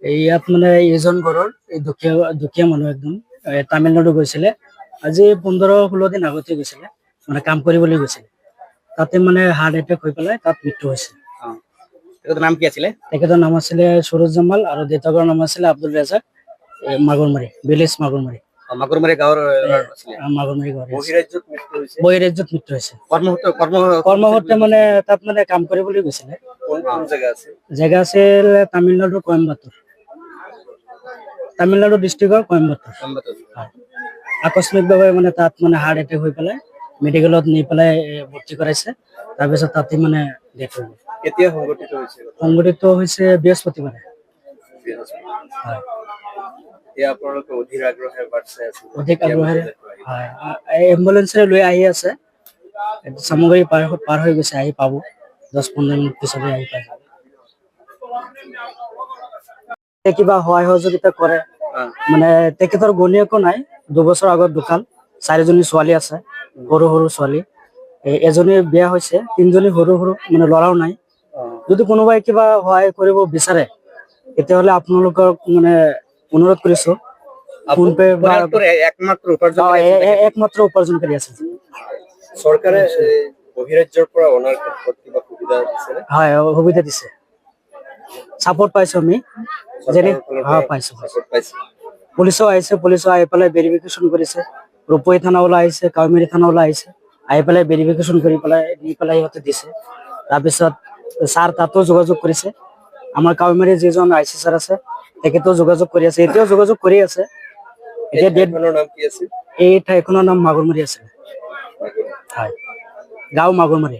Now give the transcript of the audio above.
এই ইয়াত মানে এইজন ঘৰৰ এই দুখীয়া দুখীয়া মানুহ একদম তামিলনাডু গৈছিলে। আজি 15-16 দিন আগতে গৈছিলে, মানে কাম কৰিবলৈ গৈছিলে। তাতে মানে হাৰ্ট এটেক হৈ পেলাই তাত মৃত্যু হৈছে। তেখেতৰ নাম কি আছিলে? তেখেতৰ নাম আছিলে সুৰজ জামাল আৰু দেউতাকৰ নাম আছিলে আব্দুল ৰাজাক মাগুৰমাৰী, ভিলেজ মাগুৰমাৰী। মাগুৰমাৰী গাঁৱৰ আছিলে। মাগুৰমাৰী গাঁৱৰ বহিৰাজ্যত মৃত্যু হৈছে। বহিৰাজ্যত মৃত্যু হৈছে। কৰ্মসূত্ৰে মানে তাত মানে কাম কৰিবলৈ গৈছিলে। কোন জেগা আছে? জেগা আছিল তামিলনাডুৰ কইম্বাটুৰ, তামিলনাডু ডিষ্ট্ৰিক্টৰ কইম্বাটুৰ। হয়। আকস্মিকভাৱে মানে তাত মানে হাৰ্ট এটেক হৈ পেলাই মেডিকেলত নি পেলাই ভৰ্তি কৰাইছে। তাৰপিছত তাতে মানে ডেথ হৈ গ'ল। কেতিয়া সংঘটিত হৈছে? সংঘটিত হৈছে বৃহস্পতিবাৰে। হয়। এতিয়া আপোনালোকে অধীৰ আগ্ৰহেৰে বাট চাই আছে। অধিক আগ্ৰহেৰে হয়, এম্বুলেন্সেৰে লৈ আহি আছে। চামগুৰি পাৰ হৈ গৈছে, আহি পাব 10-15 মিনিট পিছতে আহি পাই যাব। কিবা সহায় সহযোগিতা কৰে মানে তেখেতৰ ঘৈণীয়েকো নাই, 2 বছৰ আগত ঢুকাল। 4জনী ছোৱালী আছে, সৰু সৰু ছোৱালী। এজনী বিয়া হৈছে, 3জনী সৰু সৰু মানে ল'ৰাও নাই। যদি কোনোবাই কিবা সহায় কৰিব বিচাৰে তেতিয়াহ'লে আপোনালোকক মানে অনুৰোধ কৰিছো, ফোন পে বা একমাত্ৰ উপাৰ্জনকাৰী আছে। চৰকাৰে বহিৰাজ্যৰ পৰা অনাৰ ক্ষেত্ৰত কিবা সুবিধা দিছে? হয়, সুবিধা দিছে, চাপোৰ্ট পাইছো আমি। যেনে পাইছো, পুলিচো আহিছে, পুলিচো আহি পেলাই ভেৰিফিকেশ্যন কৰিছে। ৰূপহী থানা ওলাই আহিছে, কাউমাৰী থানা ওলাই আহিছে, আহি পেলাই ভেৰিফিকেশ্যন কৰি পেলাই নি পেলাই সিহঁতে দিছে। তাৰপিছত ছাৰ তাতো যোগাযোগ কৰিছে। আমাৰ কাউমাৰী যিজন IC ছাৰ আছে তেখেতেও যোগাযোগ কৰি আছে, এতিয়াও যোগাযোগ কৰি আছে। এতিয়া ঠাইখনৰ নাম কি আছিল? এই ঠাইখনৰ নাম মাগুৰমাৰী আছিল। হয়, গাঁও মাগুৰমাৰী।